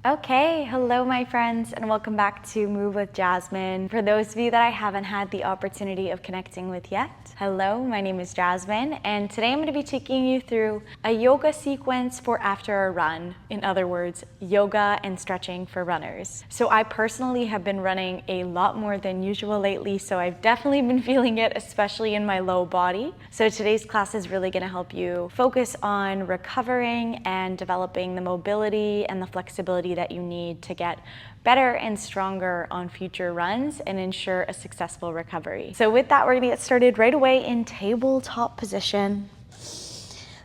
Okay, hello my friends, and welcome back to Move with Jasmine. For those of you that I haven't had the opportunity of connecting with yet, hello, my name is Jasmine, and today I'm going to be taking you through a yoga sequence for after a run. In other words, yoga and stretching for runners. So I personally have been running a lot more than usual lately, so I've definitely been feeling it, especially in my low body. So today's class is really going to help you focus on recovering and developing the mobility and the flexibility that you need to get better and stronger on future runs and ensure a successful recovery. So with that, we're gonna get started right away in tabletop position.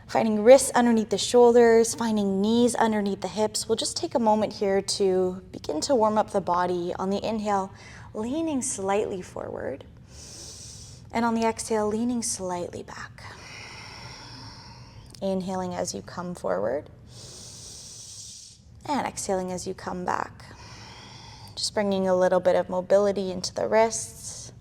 Finding wrists underneath the shoulders, finding knees underneath the hips. We'll just take a moment here to begin to warm up the body. On the inhale, leaning slightly forward. And on the exhale, leaning slightly back. Inhaling as you come forward. And exhaling as you come back. Just bringing a little bit of mobility into the wrists.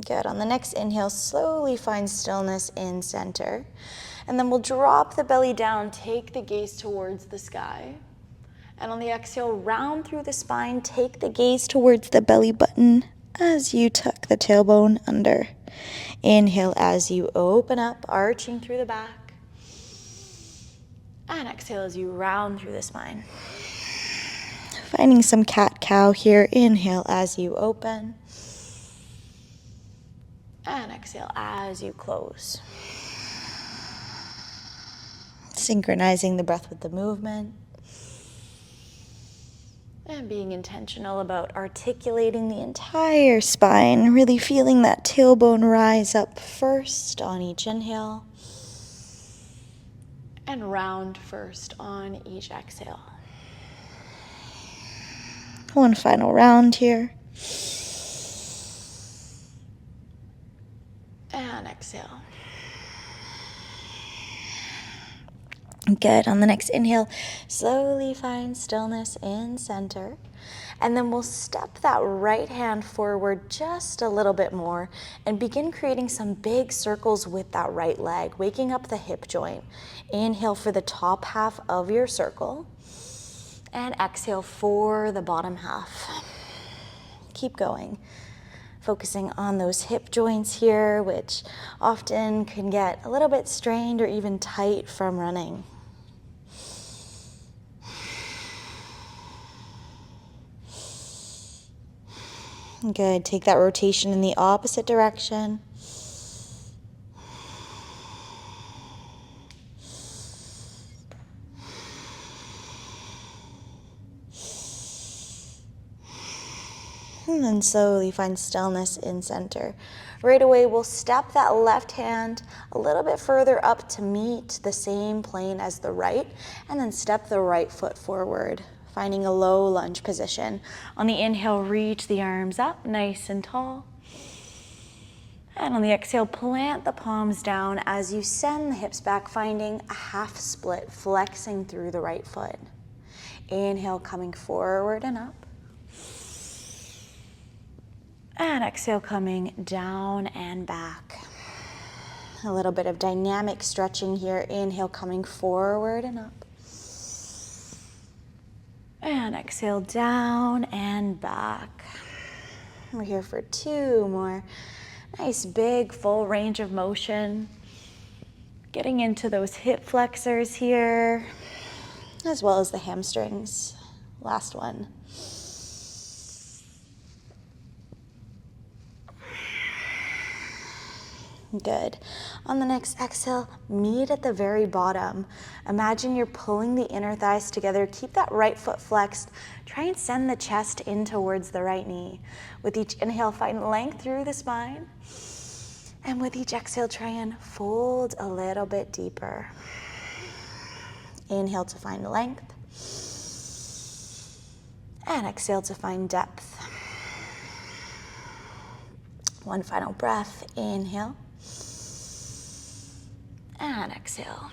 Good. On the next inhale, slowly find stillness in center. And then we'll drop the belly down, take the gaze towards the sky. And on the exhale, round through the spine, take the gaze towards the belly button as you tuck the tailbone under. Inhale as you open up, arching through the back. And exhale as you round through the spine. Finding some cat-cow here. Inhale as you open. And exhale as you close. Synchronizing the breath with the movement. And being intentional about articulating the entire spine. Really feeling that tailbone rise up first on each inhale. And round first on each exhale. One final round here. And exhale. Good. On the next inhale, slowly find stillness in center. And then we'll step that right hand forward just a little bit more and begin creating some big circles with that right leg, waking up the hip joint. Inhale for the top half of your circle and exhale for the bottom half. Keep going. Focusing on those hip joints here, which often can get a little bit strained or even tight from running. Good. Take that rotation in the opposite direction. And then slowly find stillness in center. Right away, we'll step that left hand a little bit further up to meet the same plane as the right, and then step the right foot forward, finding a low lunge position. On the inhale, reach the arms up nice and tall. And on the exhale, plant the palms down as you send the hips back, finding a half split, flexing through the right foot. Inhale, coming forward and up. And exhale, coming down and back. A little bit of dynamic stretching here. Inhale, coming forward and up. And exhale, down and back. We're here for two more. Nice, big, full range of motion. Getting into those hip flexors here, as well as the hamstrings. Last one. Good. On the next exhale, meet at the very bottom. Imagine you're pulling the inner thighs together. Keep that right foot flexed. Try and send the chest in towards the right knee. With each inhale, find length through the spine. And with each exhale, try and fold a little bit deeper. Inhale to find length. And exhale to find depth. One final breath. Inhale. And exhale.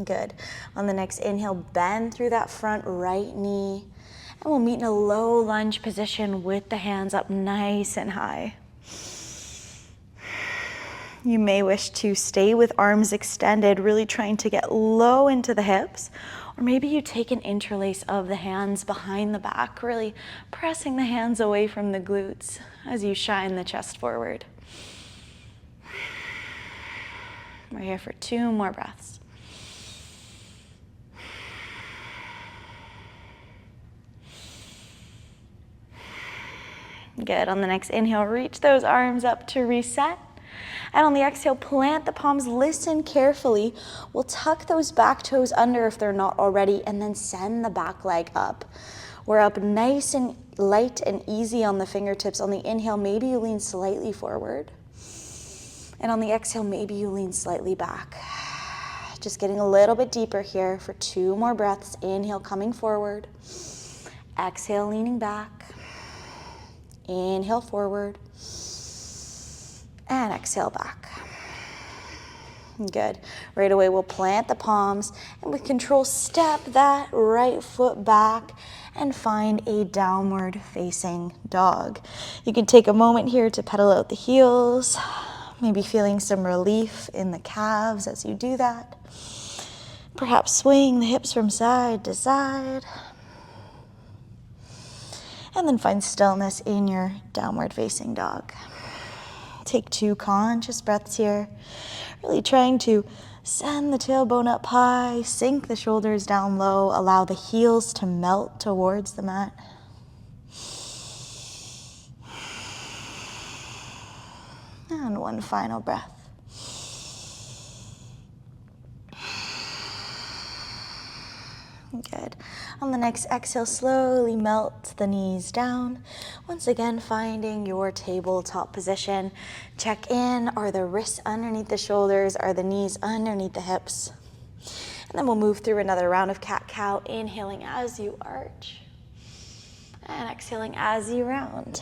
Good. On the next inhale, bend through that front right knee. And we'll meet in a low lunge position with the hands up nice and high. You may wish to stay with arms extended, really trying to get low into the hips. Or maybe you take an interlace of the hands behind the back, really pressing the hands away from the glutes as you shine the chest forward. We're here for 2 more breaths. Good. On the next inhale, reach those arms up to reset. And on the exhale, plant the palms, listen carefully. We'll tuck those back toes under if they're not already, and then send the back leg up. We're up nice and light and easy on the fingertips. On the inhale, maybe you lean slightly forward. And on the exhale, maybe you lean slightly back. Just getting a little bit deeper here for 2 more breaths. Inhale, coming forward. Exhale, leaning back. Inhale, forward. And exhale back. Good. Right away, we'll plant the palms and with control, step that right foot back and find a downward facing dog. You can take a moment here to pedal out the heels, maybe feeling some relief in the calves as you do that. Perhaps swaying the hips from side to side. And then find stillness in your downward facing dog. Take 2 conscious breaths here, really trying to send the tailbone up high, sink the shoulders down low, allow the heels to melt towards the mat. And 1 final breath. Good. On the next exhale, slowly melt the knees down. Once again, finding your tabletop position. Check in, are the wrists underneath the shoulders? Are the knees underneath the hips? And then we'll move through another round of cat-cow, inhaling as you arch. And exhaling as you round.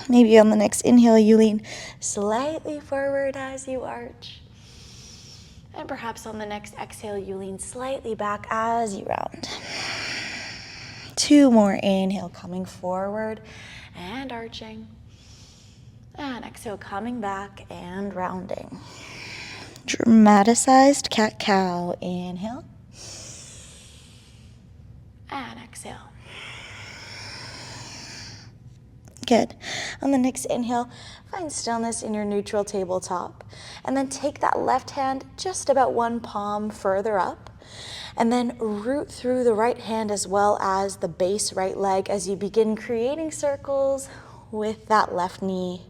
Maybe on the next inhale, you lean slightly forward as you arch. And perhaps on the next exhale, you lean slightly back as you round. 2 more. Inhale, coming forward and arching. And exhale, coming back and rounding. Dramaticized cat-cow. Inhale. And exhale. Good. On the next inhale, find stillness in your neutral tabletop. And then take that left hand just about 1 palm further up. And then root through the right hand as well as the base right leg as you begin creating circles with that left knee.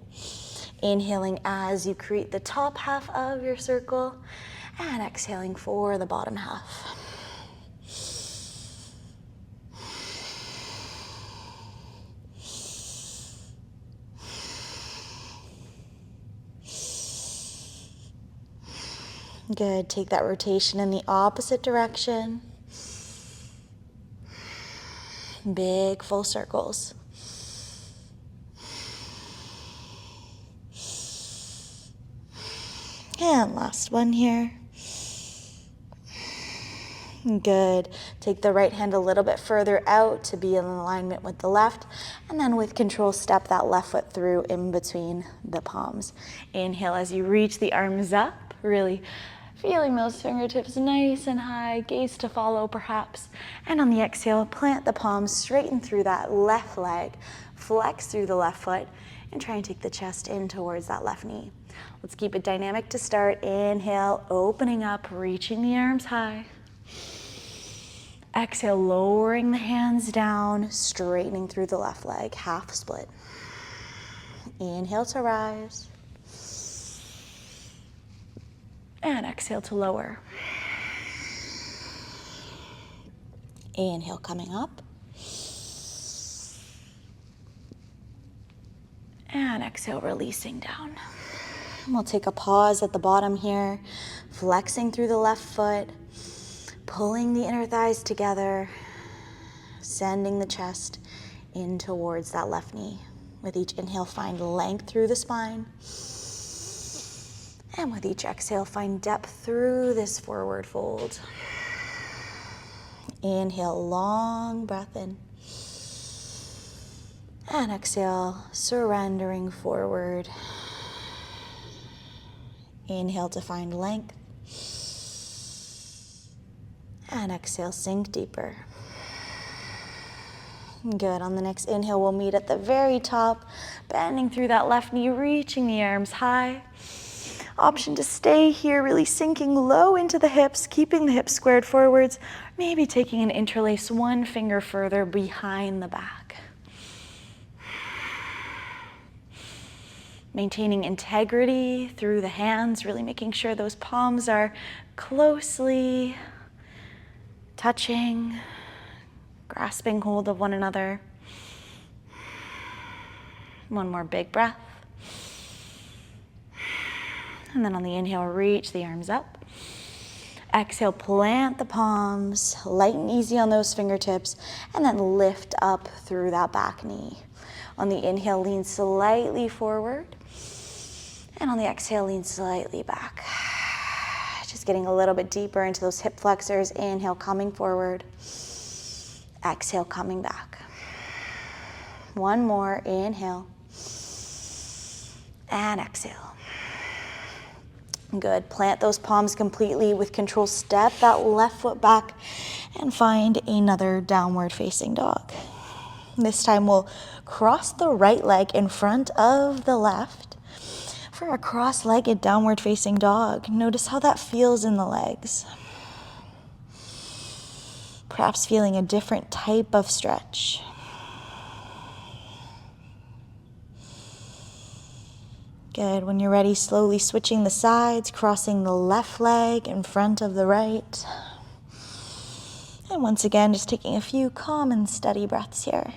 Inhaling as you create the top half of your circle and exhaling for the bottom half. Good. Take that rotation in the opposite direction. Big full circles. And last one here. Good. Take the right hand a little bit further out to be in alignment with the left. And then with control, step that left foot through in between the palms. Inhale as you reach the arms up, really feeling those fingertips nice and high, gaze to follow perhaps. And on the exhale, plant the palms, straighten through that left leg, flex through the left foot, and try and take the chest in towards that left knee. Let's keep it dynamic to start. Inhale, opening up, reaching the arms high. Exhale, lowering the hands down, straightening through the left leg, half split. Inhale to rise. And exhale to lower. Inhale, coming up. And exhale, releasing down. We'll take a pause at the bottom here, flexing through the left foot, pulling the inner thighs together, sending the chest in towards that left knee. With each inhale, find length through the spine. And with each exhale, find depth through this forward fold. Inhale, long breath in. And exhale, surrendering forward. Inhale to find length. And exhale, sink deeper. Good. On the next inhale, we'll meet at the very top, bending through that left knee, reaching the arms high. Option to stay here, really sinking low into the hips, keeping the hips squared forwards, maybe taking an interlace one finger further behind the back. Maintaining integrity through the hands, really making sure those palms are closely touching, grasping hold of one another. One more big breath. And then on the inhale, reach the arms up. Exhale, plant the palms, light and easy on those fingertips, and then lift up through that back knee. On the inhale, lean slightly forward. And on the exhale, lean slightly back. Just getting a little bit deeper into those hip flexors. Inhale, coming forward. Exhale, coming back. One more, inhale. And exhale. Good. Plant those palms completely with control. Step that left foot back and find another downward facing dog. This time we'll cross the right leg in front of the left for a cross-legged downward facing dog. Notice how that feels in the legs. Perhaps feeling a different type of stretch. Good. When you're ready, slowly switching the sides, crossing the left leg in front of the right. And once again, just taking a few calm and steady breaths here.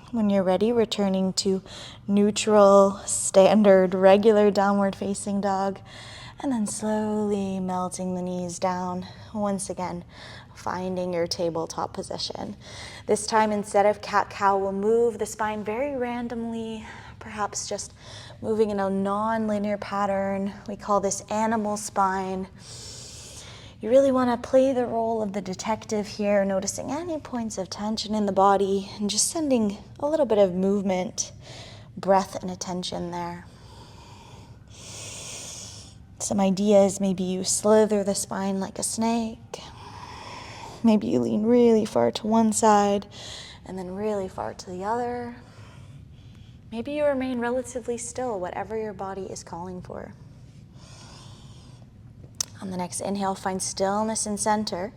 When you're ready, returning to neutral, standard, regular downward facing dog. And then slowly melting the knees down. Once again, finding your tabletop position. This time, instead of cat-cow, we'll move the spine very randomly, perhaps just moving in a non-linear pattern. We call this animal spine. You really want to play the role of the detective here, noticing any points of tension in the body and just sending a little bit of movement, breath, and attention there. Some ideas, maybe you slither the spine like a snake. Maybe you lean really far to one side and then really far to the other. Maybe you remain relatively still, whatever your body is calling for. On the next inhale, find stillness in center.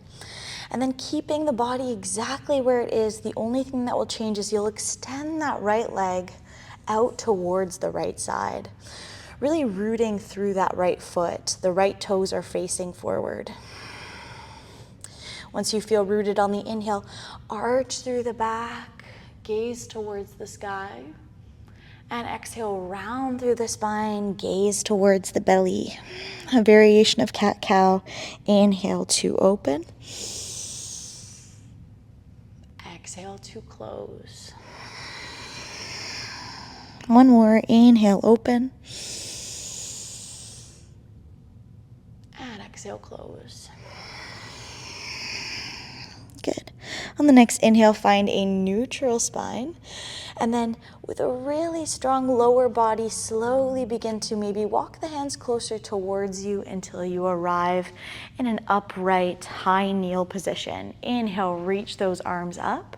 And then keeping the body exactly where it is, the only thing that will change is you'll extend that right leg out towards the right side. Really rooting through that right foot. The right toes are facing forward. Once you feel rooted on the inhale, arch through the back, gaze towards the sky. And exhale, round through the spine, gaze towards the belly. A variation of cat-cow. Inhale to open. Exhale to close. One more, inhale, open. And exhale, close. Good. On the next inhale, find a neutral spine. And then with a really strong lower body, slowly begin to maybe walk the hands closer towards you until you arrive in an upright high kneel position. Inhale, reach those arms up.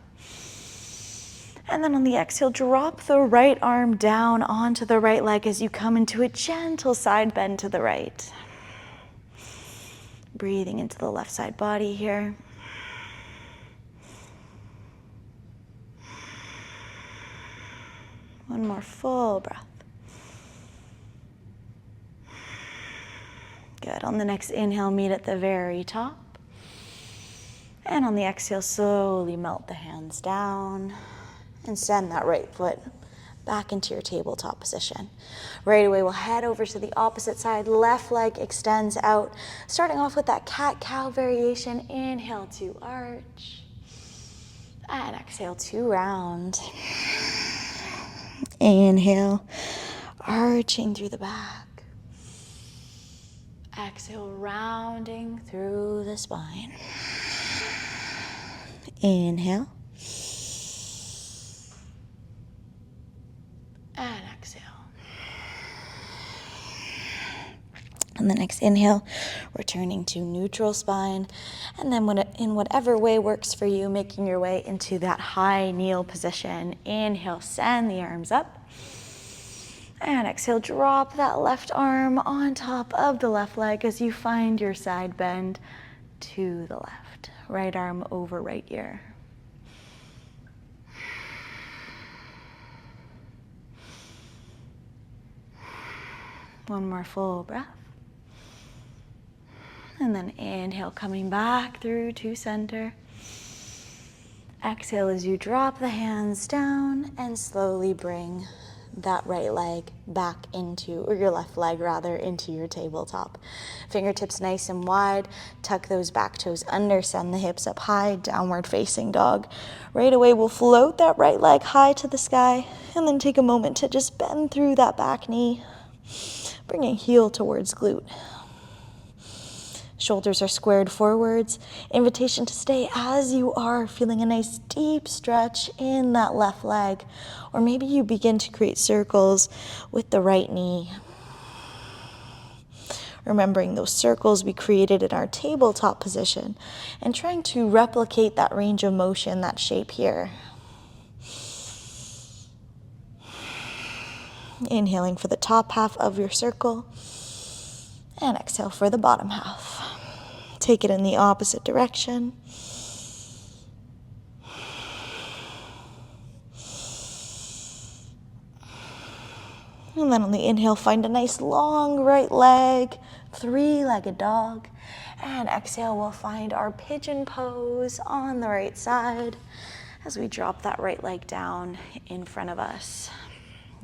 And then on the exhale, drop the right arm down onto the right leg as you come into a gentle side bend to the right. Breathing into the left side body here. One more full breath. Good. On the next inhale, meet at the very top. And on the exhale, slowly melt the hands down and send that right foot back into your tabletop position. Right away, we'll head over to the opposite side. Left leg extends out. Starting off with that cat-cow variation. Inhale to arch. And exhale to round. Inhale, arching through the back. Exhale, rounding through the spine. Inhale. And exhale. On the next inhale, returning to neutral spine. And then in whatever way works for you, making your way into that high kneel position. Inhale, send the arms up. And exhale, drop that left arm on top of the left leg as you find your side bend to the left. Right arm over right ear. One more full breath. And then inhale, coming back through to center. Exhale as you drop the hands down and slowly bring that right leg back into, or your left leg rather, into your tabletop. Fingertips nice and wide. Tuck those back toes under, send the hips up high, downward facing dog. Right away, we'll float that right leg high to the sky and then take a moment to just bend through that back knee, bringing heel towards glute. Shoulders are squared forwards. Invitation to stay as you are, feeling a nice deep stretch in that left leg. Or maybe you begin to create circles with the right knee. Remembering those circles we created in our tabletop position and trying to replicate that range of motion, that shape here. Inhaling for the top half of your circle and exhale for the bottom half. Take it in the opposite direction. And then on the inhale, find a nice long right leg, three-legged dog. And exhale, we'll find our pigeon pose on the right side as we drop that right leg down in front of us.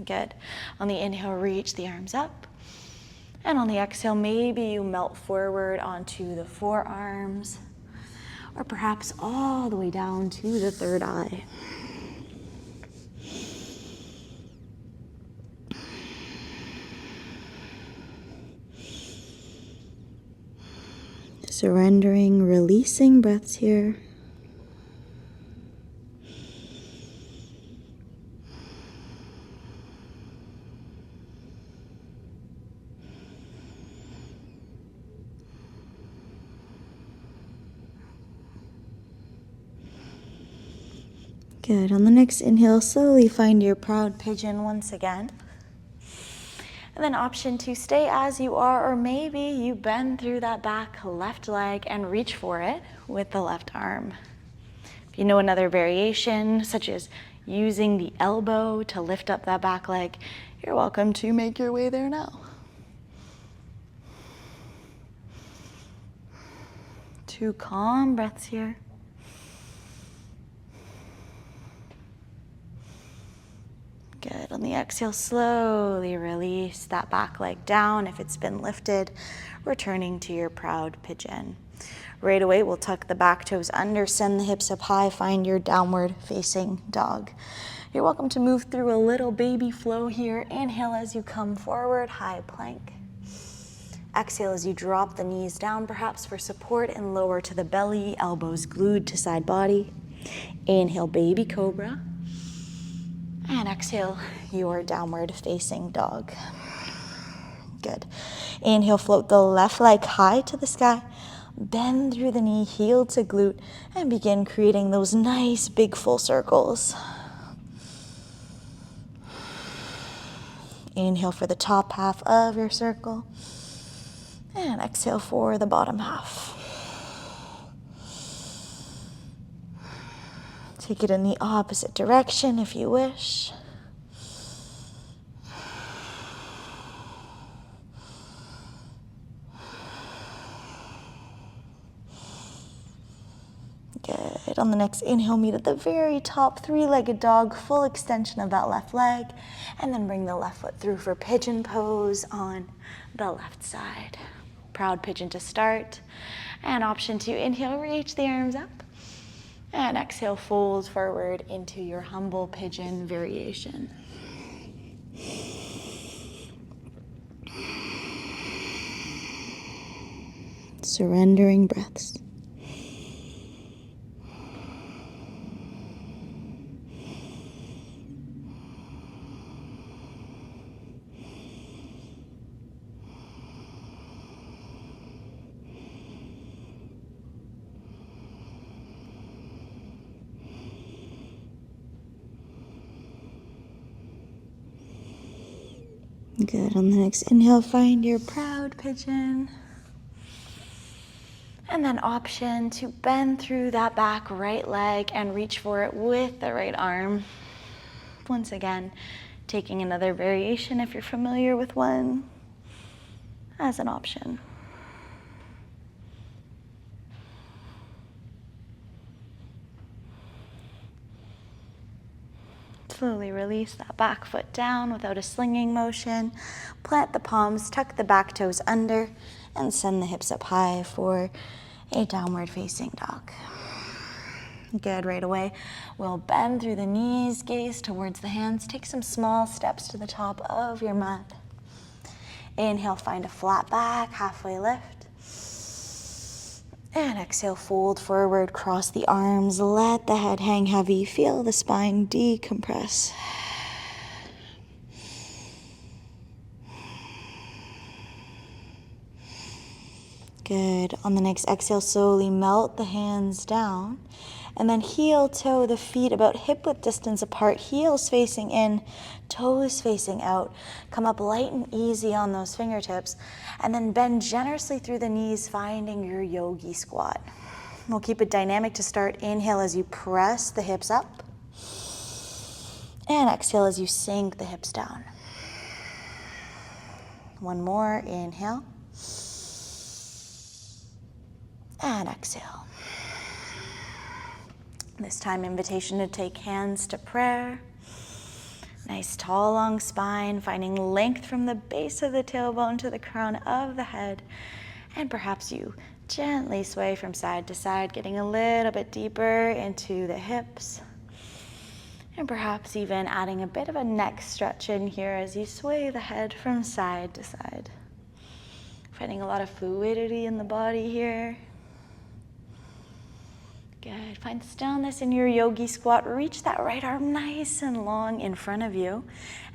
Good. On the inhale, reach the arms up. And on the exhale, maybe you melt forward onto the forearms, or perhaps all the way down to the third eye. Surrendering, releasing breaths here. Good. On the next inhale, slowly find your proud pigeon once again. And then option to stay as you are, or maybe you bend through that back left leg and reach for it with the left arm. If you know another variation, such as using the elbow to lift up that back leg, you're welcome to make your way there now. 2 calm breaths here. Good. On the exhale, slowly release that back leg down if it's been lifted, returning to your proud pigeon. Right away, we'll tuck the back toes under, send the hips up high, find your downward facing dog. You're welcome to move through a little baby flow here. Inhale as you come forward, high plank. Exhale as you drop the knees down, perhaps for support, and lower to the belly, elbows glued to side body. Inhale, baby cobra. And exhale, your downward facing dog. Good. Inhale, float the left leg high to the sky. Bend through the knee, heel to glute, and begin creating those nice big full circles. Inhale for the top half of your circle. And exhale for the bottom half. Take it in the opposite direction if you wish. Good. On the next inhale, meet at the very top, 3-legged dog, full extension of that left leg, and then bring the left foot through for pigeon pose on the left side. Proud pigeon to start. And option 2, inhale, reach the arms up. And exhale, fold forward into your humble pigeon variation. Surrendering breaths. Good. On the next inhale, find your proud pigeon. And then option to bend through that back right leg and reach for it with the right arm. Once again, taking another variation if you're familiar with one as an option. Slowly release that back foot down without a slinging motion. Plant the palms, tuck the back toes under, and send the hips up high for a downward facing dog. Good. Right away, we'll bend through the knees, gaze towards the hands. Take some small steps to the top of your mat. Inhale, find a flat back, halfway lift. And exhale, fold forward, cross the arms, let the head hang heavy, feel the spine decompress. Good. On the next exhale, slowly melt the hands down, and then heel toe the feet about hip-width distance apart, heels facing in, toes facing out. Come up light and easy on those fingertips, and then bend generously through the knees, finding your yogi squat. We'll keep it dynamic to start. Inhale as you press the hips up, and exhale as you sink the hips down. One more. Inhale. And exhale. This time, invitation to take hands to prayer. Nice tall, long spine, finding length from the base of the tailbone to the crown of the head. And perhaps you gently sway from side to side, getting a little bit deeper into the hips. And perhaps even adding a bit of a neck stretch in here as you sway the head from side to side. Finding a lot of fluidity in the body here. Good. Find stillness in your yogi squat. Reach that right arm nice and long in front of you.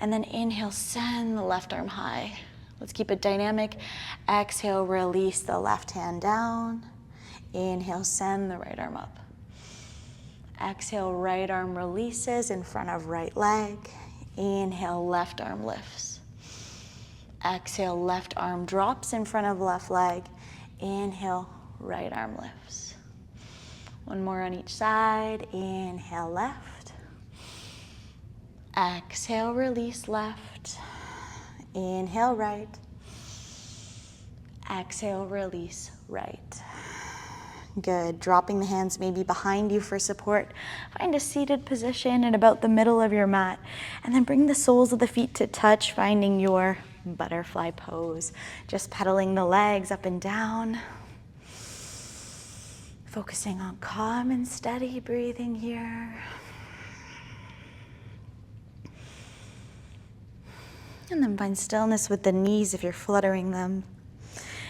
And then inhale, send the left arm high. Let's keep it dynamic. Exhale, release the left hand down. Inhale, send the right arm up. Exhale, right arm releases in front of right leg. Inhale, left arm lifts. Exhale, left arm drops in front of left leg. Inhale, right arm lifts. One more on each side. Inhale, left. Exhale, release left. Inhale, right. Exhale, release right. Good. Dropping the hands maybe behind you for support. Find a seated position at about the middle of your mat. And then bring the soles of the feet to touch, finding your butterfly pose. Just pedaling the legs up and down. Focusing on calm and steady breathing here. And then find stillness with the knees if you're fluttering them.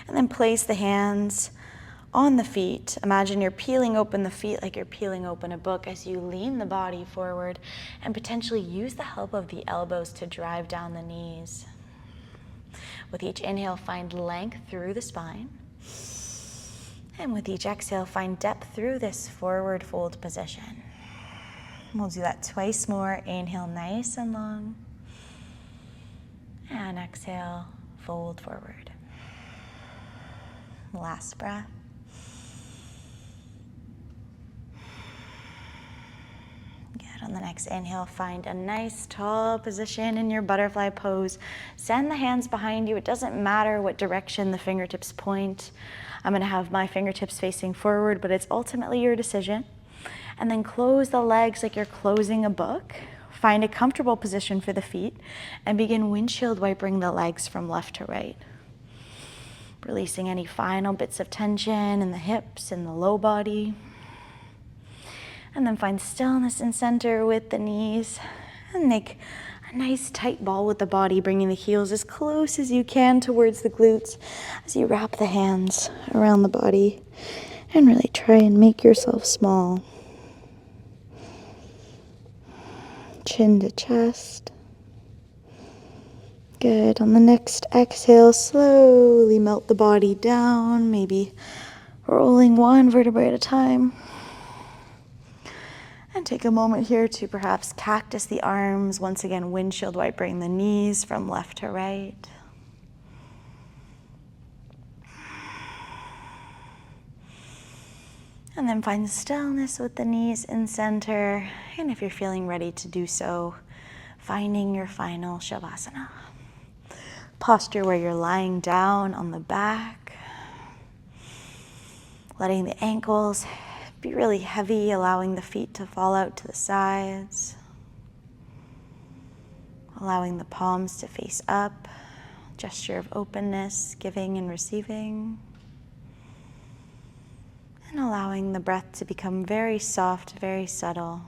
And then place the hands on the feet. Imagine you're peeling open the feet like you're peeling open a book as you lean the body forward and potentially use the help of the elbows to drive down the knees. With each inhale, find length through the spine. And with each exhale, find depth through this forward fold position. We'll do that twice more. Inhale, nice and long. And exhale, fold forward. Last breath. Good. On the next inhale, find a nice tall position in your butterfly pose. Send the hands behind you. It doesn't matter what direction the fingertips point. I'm going to have my fingertips facing forward, but it's ultimately your decision. And then close the legs like you're closing a book. Find a comfortable position for the feet and begin windshield wipering the legs from left to right. Releasing any final bits of tension in the hips and the low body. And then find stillness in center with the knees and make a nice tight ball with the body, bringing the heels as close as you can towards the glutes as you wrap the hands around the body and really try and make yourself small. Chin to chest. Good. On the next exhale, slowly melt the body down, maybe rolling one vertebrae at a time. And take a moment here to perhaps cactus the arms. Once again, windshield wipering the knees from left to right. And then find stillness with the knees in center. And if you're feeling ready to do so, finding your final Shavasana. Posture where you're lying down on the back. Letting the ankles be really heavy, allowing the feet to fall out to the sides. Allowing the palms to face up. Gesture of openness, giving and receiving. And allowing the breath to become very soft, very subtle.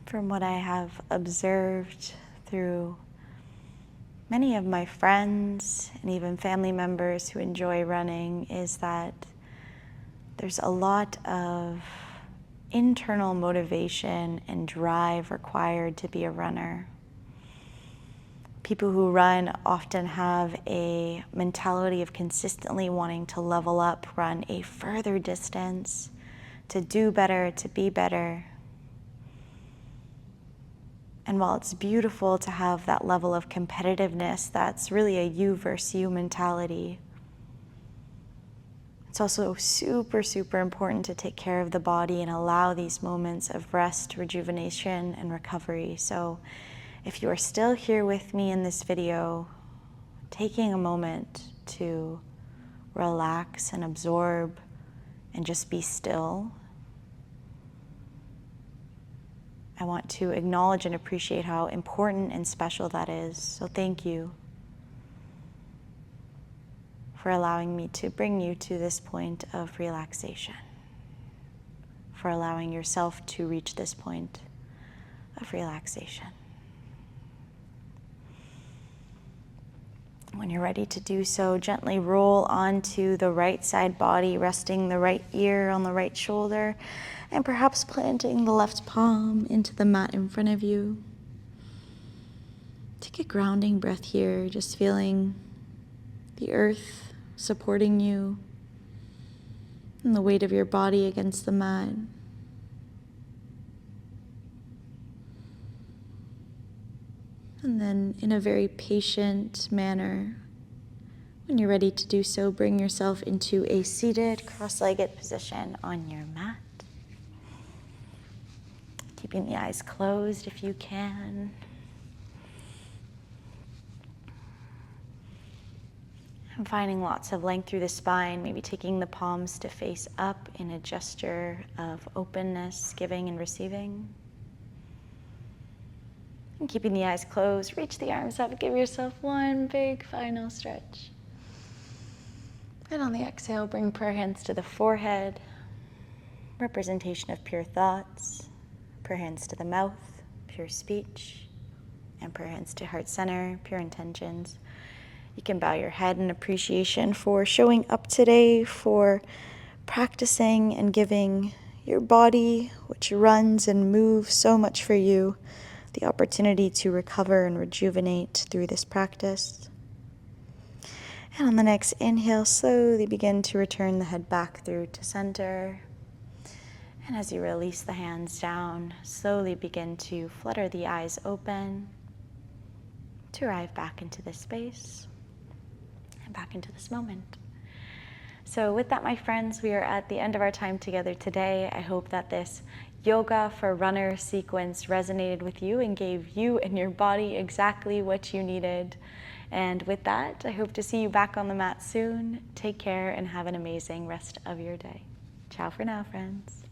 From what I have observed through many of my friends and even family members who enjoy running is that there's a lot of internal motivation and drive required to be a runner. People who run often have a mentality of consistently wanting to level up, run a further distance, to do better, to be better. And while it's beautiful to have that level of competitiveness, that's really a you versus you mentality. It's also super, super important to take care of the body and allow these moments of rest, rejuvenation, and recovery. So if you are still here with me in this video, taking a moment to relax and absorb and just be still, I want to acknowledge and appreciate how important and special that is. So thank you for allowing me to bring you to this point of relaxation, for allowing yourself to reach this point of relaxation. When you're ready to do so, gently roll onto the right side body, resting the right ear on the right shoulder, and perhaps planting the left palm into the mat in front of you. Take a grounding breath here, just feeling the earth supporting you and the weight of your body against the mat. And then in a very patient manner, when you're ready to do so, bring yourself into a seated, cross-legged position on your mat. Keeping the eyes closed if you can. And finding lots of length through the spine, maybe taking the palms to face up in a gesture of openness, giving and receiving. And keeping the eyes closed, reach the arms up, give yourself one big final stretch. And on the exhale, bring prayer hands to the forehead, representation of pure thoughts. Prayer hands to the mouth, pure speech, and prayer hands to heart center, pure intentions. You can bow your head in appreciation for showing up today, for practicing and giving your body, which runs and moves so much for you, the opportunity to recover and rejuvenate through this practice. And on the next inhale, slowly begin to return the head back through to center. And as you release the hands down, slowly begin to flutter the eyes open to arrive back into this space and back into this moment. So with that, my friends, we are at the end of our time together today. I hope that this yoga for runner sequence resonated with you and gave you and your body exactly what you needed. And with that, I hope to see you back on the mat soon. Take care and have an amazing rest of your day. Ciao for now, friends.